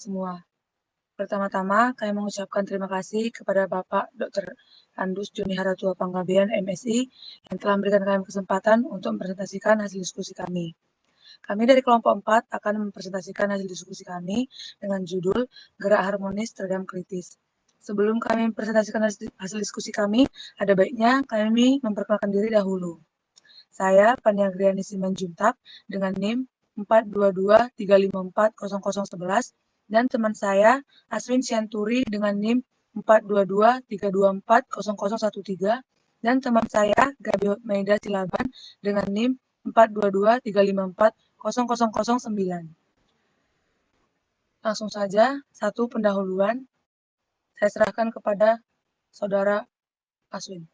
semua. Pertama-tama, kami mengucapkan terima kasih kepada Bapak Dr. Andus Joni Haratua Panggabean, MSI, yang telah memberikan kami kesempatan untuk mempresentasikan hasil diskusi kami. Kami dari kelompok 4 akan mempresentasikan hasil diskusi kami dengan judul Gerak Harmonis Teredam Kritis. Sebelum kami mempresentasikan hasil diskusi kami, ada baiknya kami memperkenalkan diri dahulu. Saya Paniagriani Simanjuntak dengan NIM 42235400011 dan teman saya Aswin Sianturi dengan NIM 42232400013 dan teman saya Gabi Hotmaida Silaban dengan NIM 42235400009. Langsung saja, satu pendahuluan. Saya serahkan kepada Saudara Aswin.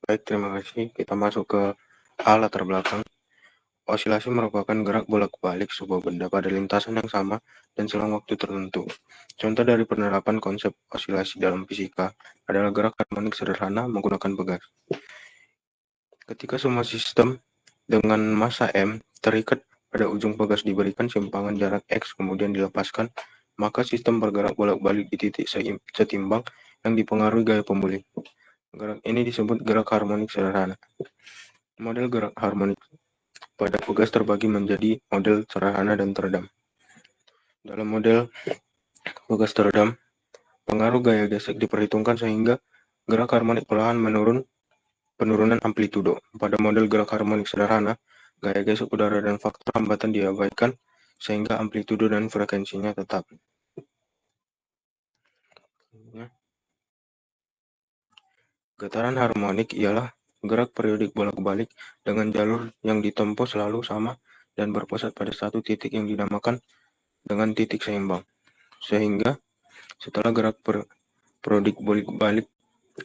Baik, terima kasih. Kita masuk ke latar belakang. Osilasi merupakan gerak bolak-balik sebuah benda pada lintasan yang sama dan selang waktu tertentu. Contoh dari penerapan konsep osilasi dalam fisika adalah gerak harmonik sederhana menggunakan pegas. Ketika semua sistem dengan massa M terikat pada ujung pegas diberikan simpangan jarak X kemudian dilepaskan, maka sistem bergerak bolak-balik di titik setimbang yang dipengaruhi gaya pemulih. Gerak ini disebut gerak harmonik sederhana. Model gerak harmonik pada pegas terbagi menjadi model sederhana dan teredam. Dalam model pegas teredam, pengaruh gaya gesek diperhitungkan sehingga gerak harmonik perlahan penurunan amplitudo. Pada model gerak harmonik sederhana, gaya gesek udara dan faktor hambatan diabaikan sehingga amplitudo dan frekuensinya tetap. Getaran harmonik ialah gerak periodik bolak-balik dengan jalur yang ditempuh selalu sama dan berpusat pada satu titik yang dinamakan dengan titik seimbang. Sehingga setelah gerak periodik bolak-balik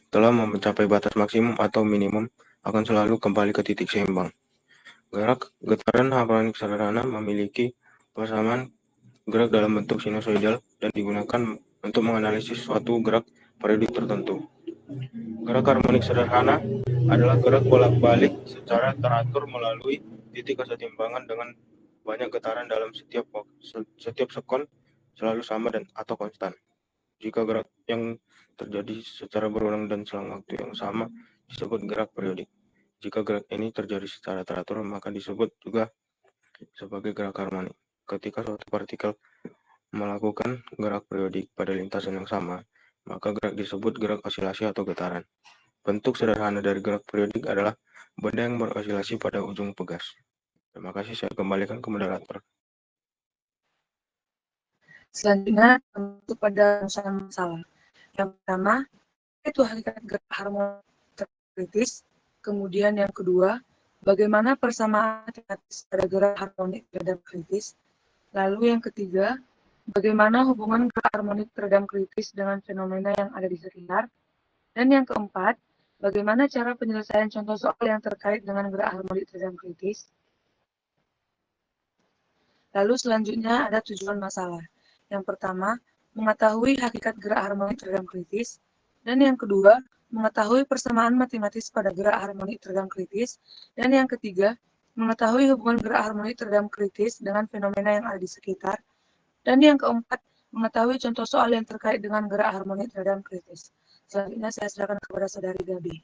telah mencapai batas maksimum atau minimum, akan selalu kembali ke titik seimbang. Getaran harmonik sederhana memiliki persamaan gerak dalam bentuk sinusoidal dan digunakan untuk menganalisis suatu gerak periodik tertentu. Gerak harmonik sederhana adalah gerak bolak-balik secara teratur melalui titik kesetimbangan dengan banyak getaran dalam setiap sekon selalu sama dan atau konstan. Jika gerak yang terjadi secara berulang dan selang waktu yang sama disebut gerak periodik. Jika gerak ini terjadi secara teratur maka disebut juga sebagai gerak harmonik. Ketika suatu partikel melakukan gerak periodik pada lintasan yang sama, maka gerak disebut gerak osilasi atau getaran. Bentuk sederhana dari gerak periodik adalah benda yang berosilasi pada ujung pegas. Terima kasih, saya kembalikan ke moderator. Selanjutnya, masuk pada masalah. Yang pertama, itu hakikat gerak harmonik kritis. Kemudian yang kedua, bagaimana persamaan pada gerak harmonik teredam kritis. Lalu yang ketiga, bagaimana hubungan gerak harmonik teredam kritis dengan fenomena yang ada di sekitar. Dan yang keempat, bagaimana cara penyelesaian contoh soal yang terkait dengan gerak harmonik teredam kritis. Lalu selanjutnya ada tujuan masalah. Yang pertama, mengetahui hakikat gerak harmonik teredam kritis. Dan yang kedua, mengetahui persamaan matematis pada gerak harmonik teredam kritis. Dan yang ketiga, mengetahui hubungan gerak harmonik teredam kritis dengan fenomena yang ada di sekitar. Dan yang keempat, mengetahui contoh soal yang terkait dengan gerak harmonik teredam kritis. Selanjutnya saya serahkan kepada Saudari Gabi.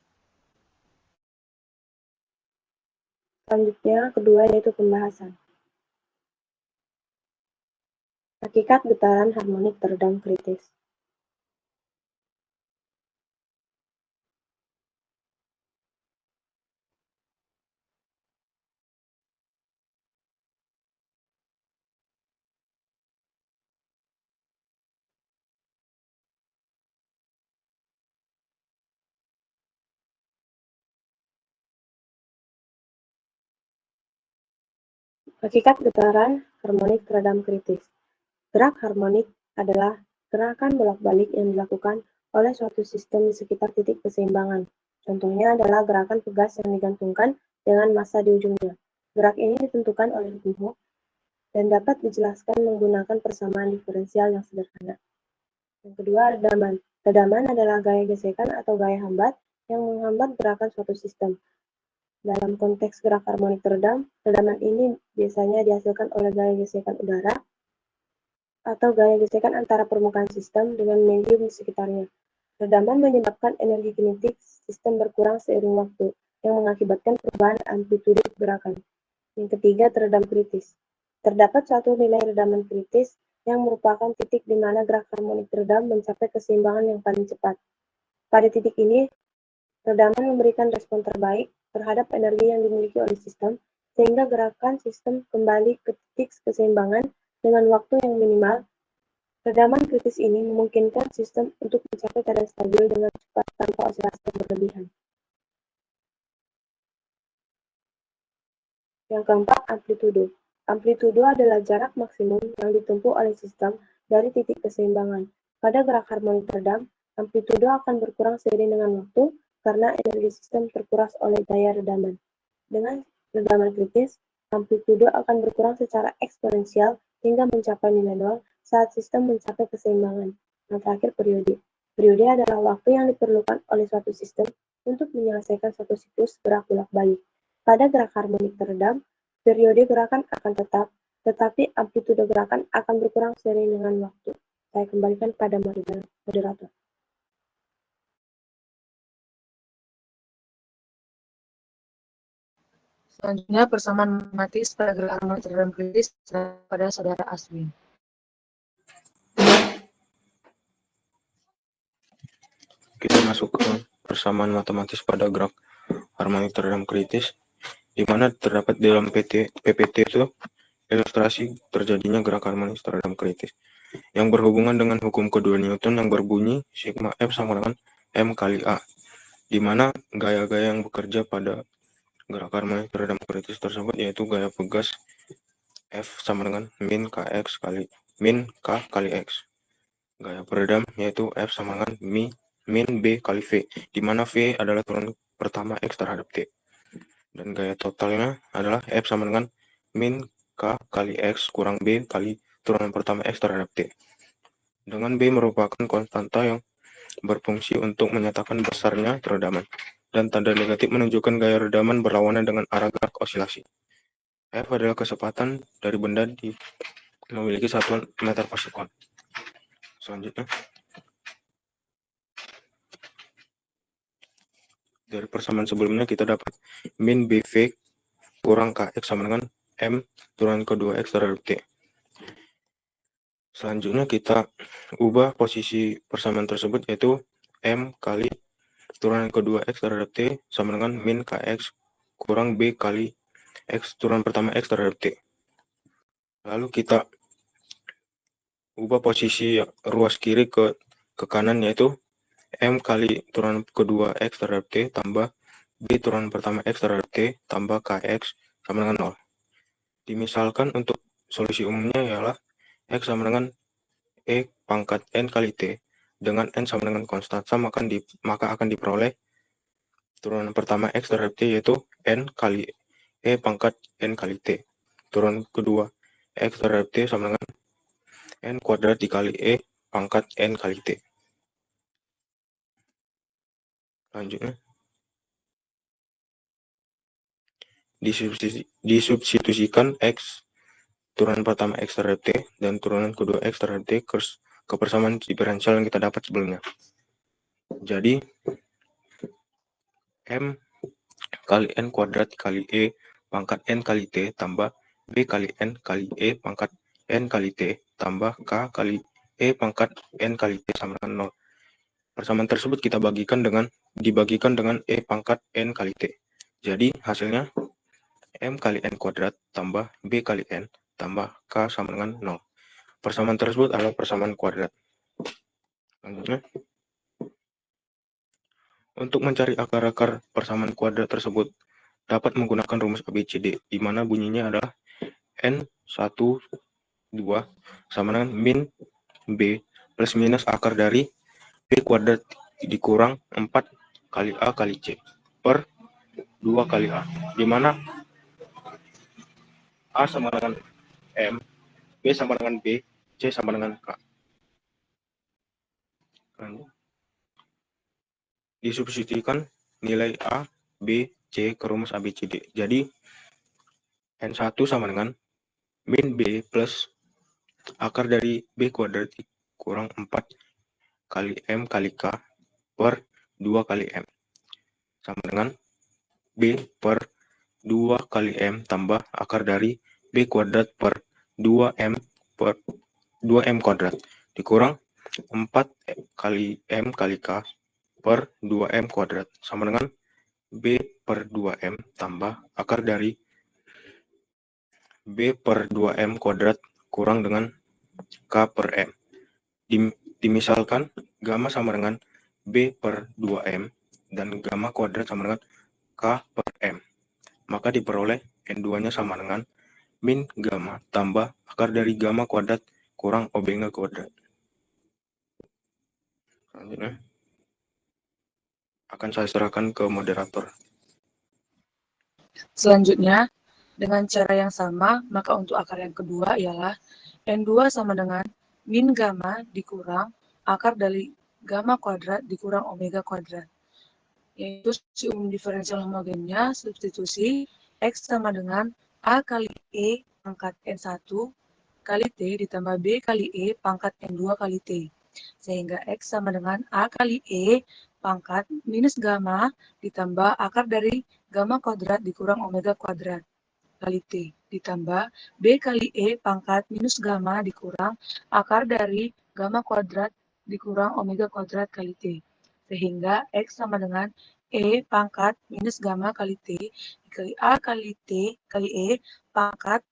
Selanjutnya, kedua yaitu pembahasan. Hakikat getaran harmonik teredam kritis. Hakikat getaran harmonik teredam kritis. Gerak harmonik adalah gerakan bolak-balik yang dilakukan oleh suatu sistem di sekitar titik keseimbangan. Contohnya adalah gerakan pegas yang digantungkan dengan massa di ujungnya. Gerak ini ditentukan oleh suhu dan dapat dijelaskan menggunakan persamaan diferensial yang sederhana. Yang kedua, redaman. Redaman adalah gaya gesekan atau gaya hambat yang menghambat gerakan suatu sistem. Dalam konteks gerak harmonik teredam, redaman ini biasanya dihasilkan oleh gaya gesekan udara atau gaya gesekan antara permukaan sistem dengan medium di sekitarnya. Redaman menyebabkan energi kinetik sistem berkurang seiring waktu, yang mengakibatkan perubahan amplitude gerakan. Yang ketiga, teredam kritis. Terdapat suatu nilai redaman kritis yang merupakan titik di mana gerak harmonik teredam mencapai keseimbangan yang paling cepat. Pada titik ini, redaman memberikan respon terbaik terhadap energi yang dimiliki oleh sistem, sehingga gerakan sistem kembali ke titik keseimbangan dengan waktu yang minimal. Redaman kritis ini memungkinkan sistem untuk mencapai keadaan stabil dengan cepat tanpa osilasi yang berlebihan. Yang keempat, amplitudo. Amplitudo adalah jarak maksimum yang ditempuh oleh sistem dari titik keseimbangan. Pada gerak harmonik teredam, amplitudo akan berkurang seiring dengan waktu karena energi sistem terkuras oleh daya redaman. Dengan redaman kritis, amplitudo akan berkurang secara eksponensial hingga mencapai nilai nol saat sistem mencapai keseimbangan. Yang terakhir, periode. Periode adalah waktu yang diperlukan oleh suatu sistem untuk menyelesaikan satu siklus gerak bolak-balik. Pada gerak harmonik teredam, periode gerakan akan tetap, tetapi amplitudo gerakan akan berkurang seiring dengan waktu. Saya kembalikan pada moderator. Selanjutnya, persamaan matematis pada gerak harmonik teredam kritis pada saudara Aswin. Kita masuk ke persamaan matematis pada gerak harmonik teredam kritis, di mana terdapat dalam PPT itu ilustrasi terjadinya gerak harmonis teredam kritis yang berhubungan dengan hukum kedua Newton yang berbunyi sigma F sama dengan M kali A, di mana gaya-gaya yang bekerja pada gerak harmonik teredam kritis tersebut yaitu gaya pegas F sama dengan min K kali X. Gaya peredam yaitu F sama dengan min B kali V, di mana V adalah turunan pertama X terhadap T. Dan gaya totalnya adalah F sama dengan min K kali X kurang B kali turunan pertama X terhadap T. Dengan B merupakan konstanta yang berfungsi untuk menyatakan besarnya teredaman, dan tanda negatif menunjukkan gaya redaman berlawanan dengan arah gerak osilasi. F adalah kecepatan dari benda memiliki satuan meter per sekon. Selanjutnya, dari persamaan sebelumnya kita dapat min BV kurang KX sama dengan M turunan kedua X terhadap T. Selanjutnya kita ubah posisi persamaan tersebut, yaitu M kali turunan kedua X terhadap T sama dengan min KX kurang B kali X turunan pertama X terhadap T. Lalu kita ubah posisi ruas kiri ke kanan, yaitu M kali turunan kedua X terhadap T tambah B turunan pertama X terhadap T tambah KX sama dengan 0. Dimisalkan untuk solusi umumnya ialah X sama dengan E pangkat N kali T dengan N sama dengan konstanta, maka akan diperoleh turunan pertama X terhadap T yaitu N kali E pangkat N kali T. Turunan kedua X terhadap T sama dengan N kuadrat dikali E pangkat N kali T. Lanjutnya, disubstitusikan X turunan pertama X terhadap T dan turunan kedua X terhadap T ke persamaan diferensial yang kita dapat sebelumnya. Jadi, M kali N kuadrat kali E pangkat N kali T tambah B kali N kali E pangkat N kali T tambah K kali E pangkat N kali T sama dengan 0. Persamaan tersebut kita dibagikan dengan E pangkat N kali T. Jadi hasilnya M kali N kuadrat tambah B kali N tambah K sama dengan 0. Persamaan tersebut adalah persamaan kuadrat. Lanjutnya, untuk mencari akar-akar persamaan kuadrat tersebut dapat menggunakan rumus ABCD, di mana bunyinya adalah N1, 2 sama dengan min B plus minus akar dari B kuadrat dikurang 4 kali A kali C per 2 kali A, di mana A sama dengan M, B sama dengan B, C sama dengan K. Disubstitusikan nilai A, B, C ke rumus ABCD. Jadi N1 sama dengan min B plus akar dari B kuadrat kurang 4 kali M kali K per 2 kali M sama dengan B per 2 kali M tambah akar dari B kuadrat per 2M per 2M kuadrat dikurang 4 kali M kali K per 2M kuadrat sama dengan B per 2M tambah akar dari B per 2M kuadrat kurang dengan K per M. Dimisalkan gamma sama dengan B per 2M dan gamma kuadrat sama dengan K per M. Maka diperoleh N2-nya sama dengan min gamma tambah akar dari gamma kuadrat kurang omega kuadrat. Selanjutnya akan saya serahkan ke moderator. Selanjutnya, dengan cara yang sama, maka untuk akar yang kedua ialah N2 sama dengan min gamma dikurang akar dari gamma kuadrat dikurang omega kuadrat. Yaitu si umum diferensial homogennya substitusi X sama dengan A kali E pangkat N1 kali T ditambah B kali E pangkat N2 kali T. Sehingga X sama dengan A kali E pangkat minus gamma ditambah akar dari gamma kuadrat dikurang omega kuadrat kali T ditambah B kali E pangkat minus gamma dikurang akar dari gamma kuadrat dikurang omega kuadrat kali T. Sehingga X sama dengan E pangkat minus gamma kali T dikali A kali T kali E pangkat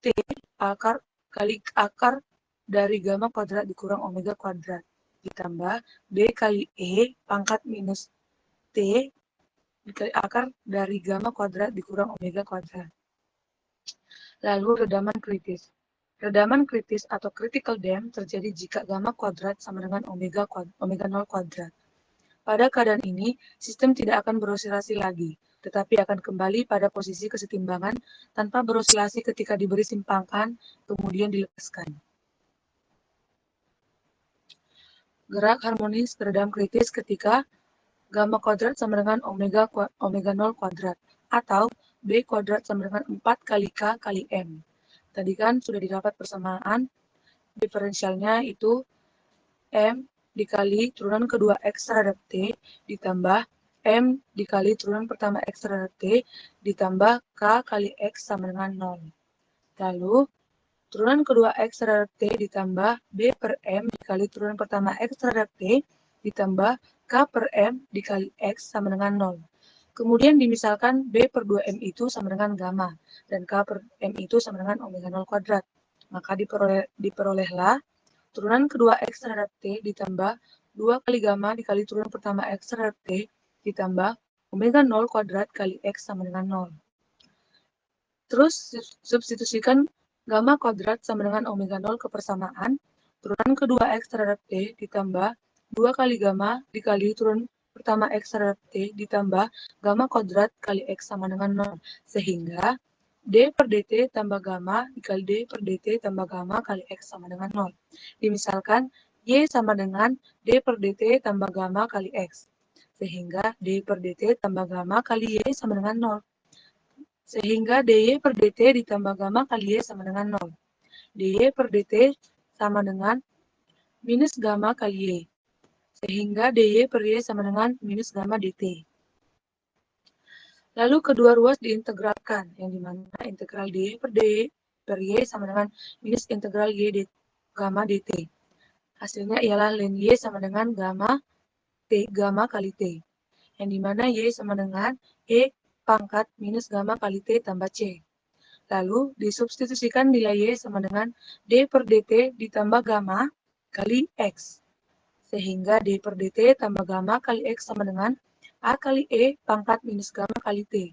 T akar kali akar dari gamma kuadrat dikurang omega kuadrat ditambah B kali E pangkat minus T dikali akar dari gamma kuadrat dikurang omega kuadrat. Lalu redaman kritis. Redaman kritis atau critical dam terjadi jika gamma kuadrat sama dengan omega 0 kuadrat. Pada keadaan ini, sistem tidak akan berosilasi lagi, tetapi akan kembali pada posisi kesetimbangan tanpa berosilasi ketika diberi simpangkan, kemudian dilepaskan. Gerak harmonis redam kritis ketika gamma kuadrat sama dengan omega 0 kuadrat, atau B kuadrat sama dengan 4 kali K kali M. Tadi kan sudah didapat persamaan, diferensialnya itu M dikali turunan kedua X terhadap T ditambah M dikali turunan pertama X terhadap T ditambah K kali X sama dengan 0. Lalu turunan kedua X terhadap T ditambah B per M dikali turunan pertama X terhadap T ditambah K per M dikali X sama dengan 0. Kemudian dimisalkan B per 2M itu sama dengan gamma dan K per M itu sama dengan omega 0 kuadrat. Maka diperolehlah turunan kedua X terhadap T ditambah 2 kali gamma dikali turunan pertama X terhadap T ditambah omega 0 kuadrat kali X sama dengan 0. Terus substitusikan gamma kuadrat sama dengan omega 0 ke persamaan, turunan kedua X terhadap T ditambah 2 kali gamma dikali turunan pertama X terhadap T ditambah gamma kuadrat kali X sama dengan 0. Sehingga D per dt tambah gamma dikali D per dt tambah gamma kali X sama dengan 0. Dimisalkan Y sama dengan D per dt tambah gamma kali X. Sehingga D per dt tambah gamma kali Y sama dengan 0. Sehingga dy per dt ditambah gamma kali y sama dengan 0. dy per dt sama dengan minus gamma kali y. Sehingga dy per y sama dengan minus gamma dt. Lalu kedua ruas diintegralkan, yang dimana integral dy per y sama dengan minus integral y gamma dt. Hasilnya ialah ln y sama dengan gamma kali t, yang dimana y sama dengan e pangkat minus gamma kali T tambah C. Lalu disubstitusikan nilai Y sama dengan D per dt ditambah gamma kali X. Sehingga D per dt tambah gamma kali X sama dengan A kali E pangkat minus gamma kali T.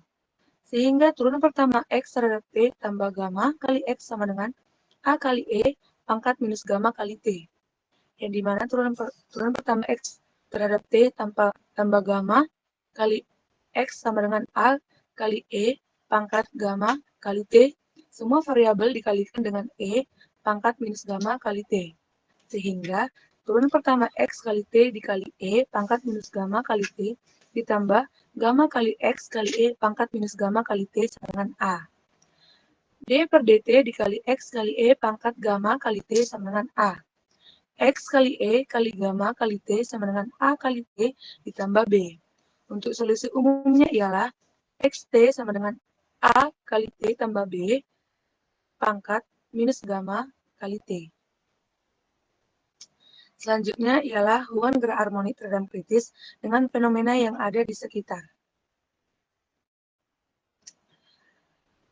Sehingga turunan pertama X terhadap T tambah gamma kali X sama dengan A kali E pangkat minus gamma kali T. Yang dimana turunan pertama X terhadap T tambah gamma kali X sama dengan A kali E pangkat gamma kali T. Semua variabel dikalikan dengan E pangkat minus gamma kali T. Sehingga turunan pertama X kali T dikali E pangkat minus gamma kali T ditambah gamma kali X kali E pangkat minus gamma kali T sama dengan A. D per dt dikali X kali E pangkat gamma kali T sama dengan A. X kali E kali gamma kali T sama dengan A kali T ditambah B. Untuk solusi umumnya ialah XT sama dengan A kali T tambah B pangkat minus gamma kali T. Selanjutnya ialah hubungan gerak harmonik teredam kritis dengan fenomena yang ada di sekitar.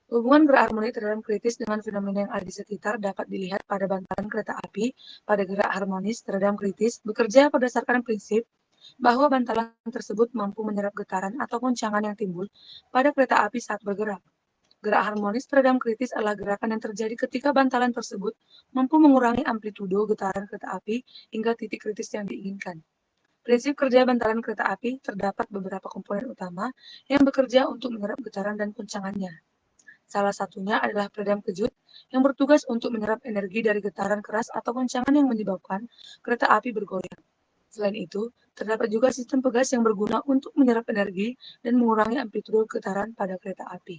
Hubungan gerak harmonik teredam kritis dengan fenomena yang ada di sekitar dapat dilihat pada bantalan kereta api pada gerak harmonis teredam kritis bekerja berdasarkan prinsip bahwa bantalan tersebut mampu menyerap getaran atau goncangan yang timbul pada kereta api saat bergerak. Gerak harmonis teredam kritis adalah gerakan yang terjadi ketika bantalan tersebut mampu mengurangi amplitudo getaran kereta api hingga titik kritis yang diinginkan. Prinsip kerja bantalan kereta api terdapat beberapa komponen utama yang bekerja untuk menyerap getaran dan goncangannya. Salah satunya adalah peredam kejut yang bertugas untuk menyerap energi dari getaran keras atau goncangan yang menyebabkan kereta api bergoyang. Selain itu, terdapat juga sistem pegas yang berguna untuk menyerap energi dan mengurangi amplitudo getaran pada kereta api.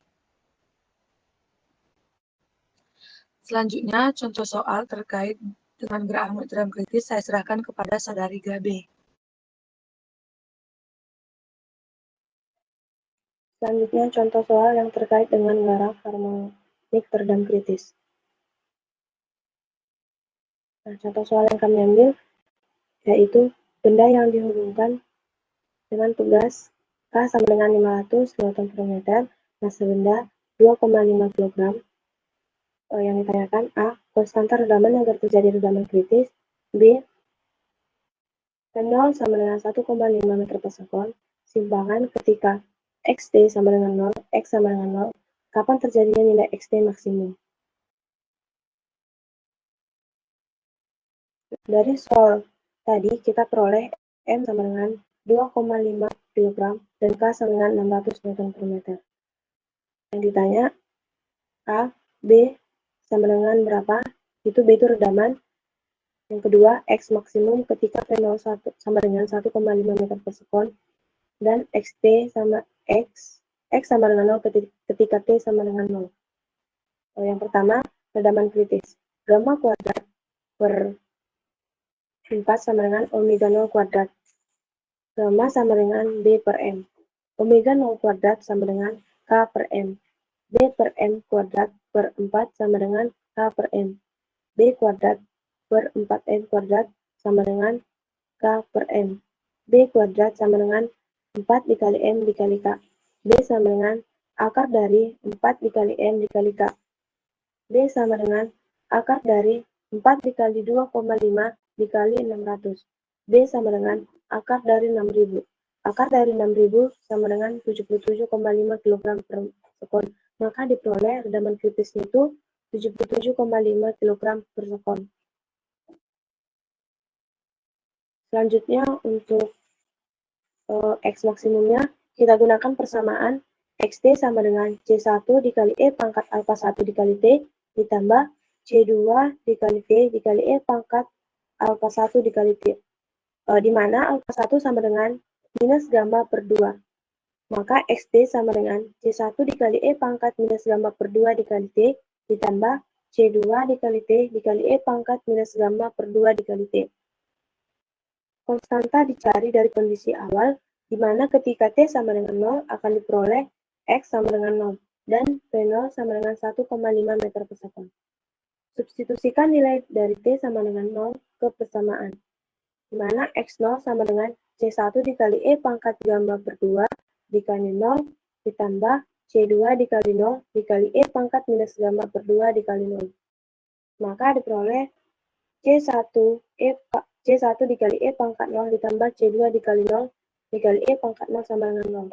Selanjutnya, contoh soal terkait dengan gerak harmonik teredam kritis saya serahkan kepada Saudari Gabe. Selanjutnya, contoh soal yang terkait dengan gerak harmonik teredam kritis. Nah, contoh soal yang kami ambil yaitu benda yang dihubungkan dengan tugas K sama dengan 500 Newton per meter, massa benda 2,5 kg. Yang ditanyakan A. Konstanta redaman agar terjadi redaman kritis. B. P0 sama dengan 1,5 meter per sekon. Simpangan ketika XT sama dengan 0, X sama dengan 0. Kapan terjadinya nilai XT maksimum? Dari soal tadi kita peroleh M sama dengan 2,5 kg dan K sama dengan 600 Newton per meter. Yang ditanya A, B sama dengan berapa? Itu B itu redaman. Yang kedua, X maksimum ketika P0 sama dengan 1,5 meter per sekon dan XT sama X sama dengan 0 ketika T sama dengan 0. Yang pertama, redaman kritis. Gamma kuadrat per 4 sama dengan omega 0 kuadrat. Gamma sama dengan B per M. Omega 0 kuadrat sama dengan K per M. B per M kuadrat per 4 sama dengan K per M. B kuadrat per 4M kuadrat sama dengan K per M. B kuadrat sama dengan 4 dikali M dikali K. B sama dengan akar dari 4 dikali M dikali K. B sama dengan akar dari 4 dikali 2,5 dikali 600. B sama dengan akar dari 6.000. Akar dari 6.000 sama dengan 77,5 kg per sekon. Maka diperoleh redaman kritisnya itu 77,5 kg per sekon. Selanjutnya untuk X maksimumnya kita gunakan persamaan XT sama dengan C1 dikali E pangkat alfa 1 dikali T ditambah C2 dikali T dikali E pangkat alfa 1 dikali T. Di mana alfa 1 sama dengan minus gamma per 2. Maka XT sama dengan C1 dikali E pangkat minus gamma per 2 dikali T ditambah C2 dikali T dikali E pangkat minus gamma per 2 dikali T. Konstanta dicari dari kondisi awal, di mana ketika T sama dengan 0 akan diperoleh X sama dengan 0 dan P0 sama dengan 1,5 meter per sekon. Substitusikan nilai dari T sama dengan 0 ke persamaan, di mana X0 sama dengan C1 dikali E pangkat gamma per 2 dikali 0 ditambah C2 dikali 0 dikali E pangkat minus gamma per 2 dikali 0. Maka diperoleh C1 dikali E pangkat 0 ditambah C2 dikali 0 dikali E pangkat 0 sama dengan 0.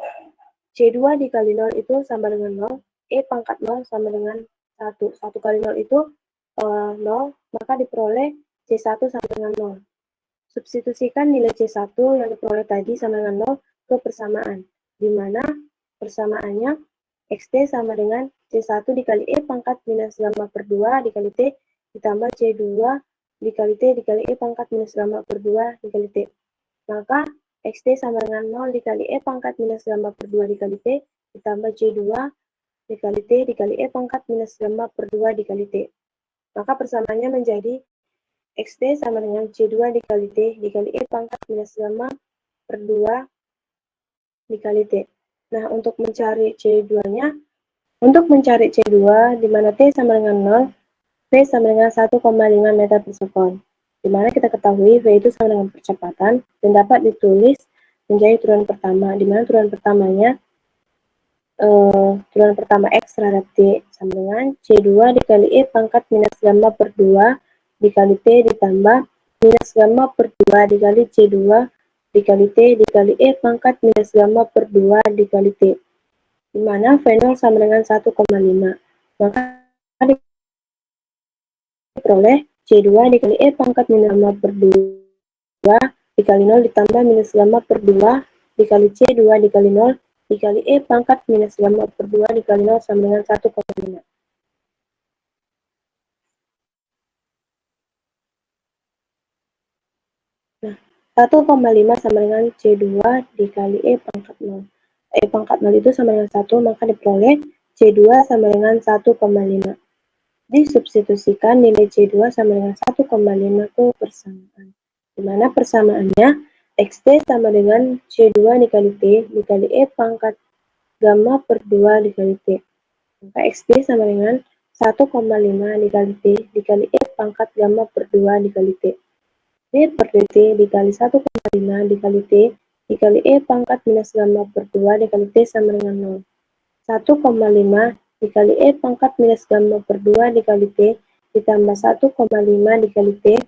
C2 dikali 0 itu sama dengan 0, E pangkat 0 sama dengan 1. 1 kali 0 itu 0, maka diperoleh C1 sama dengan 0. Substitusikan nilai C1 yang diperoleh tadi sama dengan 0 ke persamaan, di mana persamaannya XT sama dengan C1 dikali E pangkat minus gamma per 2 dikali T ditambah C2 dikali T dikali E pangkat minus gamma per 2 dikali T. Maka XT sama dengan 0 dikali E pangkat minus gamma per 2 dikali T ditambah C2 dikali T dikali E pangkat minus gamma per 2 dikali T. Maka persamaannya menjadi XT sama dengan C2 dikali T dikali E pangkat minus gamma per 2 dikali T. Nah, untuk mencari C2-nya, di mana T sama dengan 0, V sama dengan 1,5 meter per sekon. Di mana kita ketahui V itu sama dengan percepatan dan dapat ditulis menjadi turunan pertama, di mana turunan pertama X terhadap T sama dengan C2 dikali E pangkat minus gamma per 2 dikali T ditambah minus gamma per 2 dikali C2 dikali T dikali E pangkat minus gamma per 2 dikali T, di mana V0 sama dengan 1,5. Maka diperoleh C2 dikali E pangkat minus gamma per 2 dikali 0 ditambah minus gamma per 2 dikali C2 dikali 0 dikali E pangkat minus gamma per 2 dikali 0 sama dengan 1,5. Nah, 1,5 sama dengan C2 dikali E pangkat 0. E pangkat 0 itu sama dengan 1, maka diperoleh C2 sama dengan 1,5. Disubstitusikan nilai C2 sama dengan 1,5 ke persamaan. Di mana persamaannya XT sama dengan C2 dikali T dikali E pangkat gamma per 2 dikali T. Maka XT sama dengan 1,5 dikali T dikali E pangkat gamma per 2 dikali T. D per dt dikali 1,5 dikali T dikali E pangkat minus gamma per 2 dikali T sama dengan 0. 1,5 dikali E pangkat minus gamma per 2 dikali T ditambah 1,5 dikali T,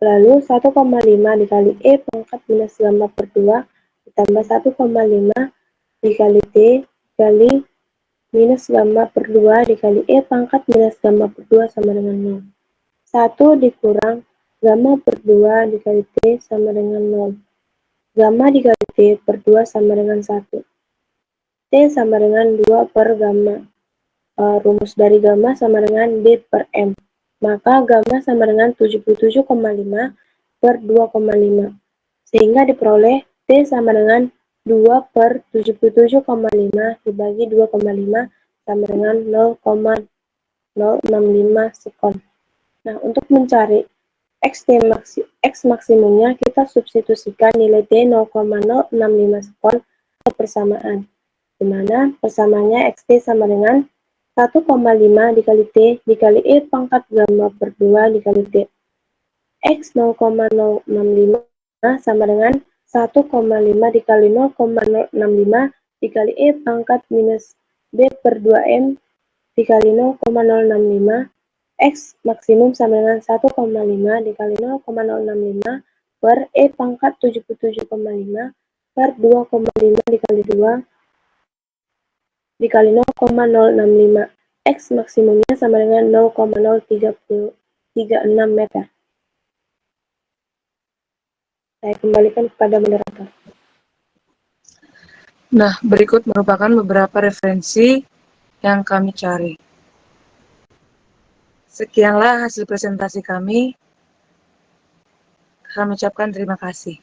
lalu 1,5 dikali E pangkat minus gamma per 2 ditambah 1,5 dikali T dikali minus gamma per 2 dikali E pangkat minus gamma per 2 sama dengan 0. 1 dikurang gamma per 2 dikali T sama dengan 0. Gamma dikali T per 2 sama dengan 1. T sama dengan 2 per gamma. Rumus dari gamma sama dengan D per M. Maka gamma sama dengan 77,5 per 2,5. Sehingga diperoleh T sama dengan 2 per 77,5 dibagi 2,5 sama dengan 0,065 sekon. Nah, untuk mencari X maksimumnya, kita substitusikan nilai T 0,065 sekon ke persamaan, di mana persamaannya XT sama dengan 1,5 dikali T dikali E pangkat gamma per 2 dikali T. X 0,065 sama dengan 1,5 dikali 0,065 dikali E pangkat minus B per 2M dikali 0,065. X maksimum sama dengan 1,5 dikali 0,065 per E pangkat 77,5 per 2,5 dikali 2 dikali 0,065. X maksimumnya sama dengan 0,036 meter. Saya kembalikan kepada moderator. Nah, berikut merupakan beberapa referensi yang kami cari. Sekianlah hasil presentasi kami. Kami ucapkan terima kasih.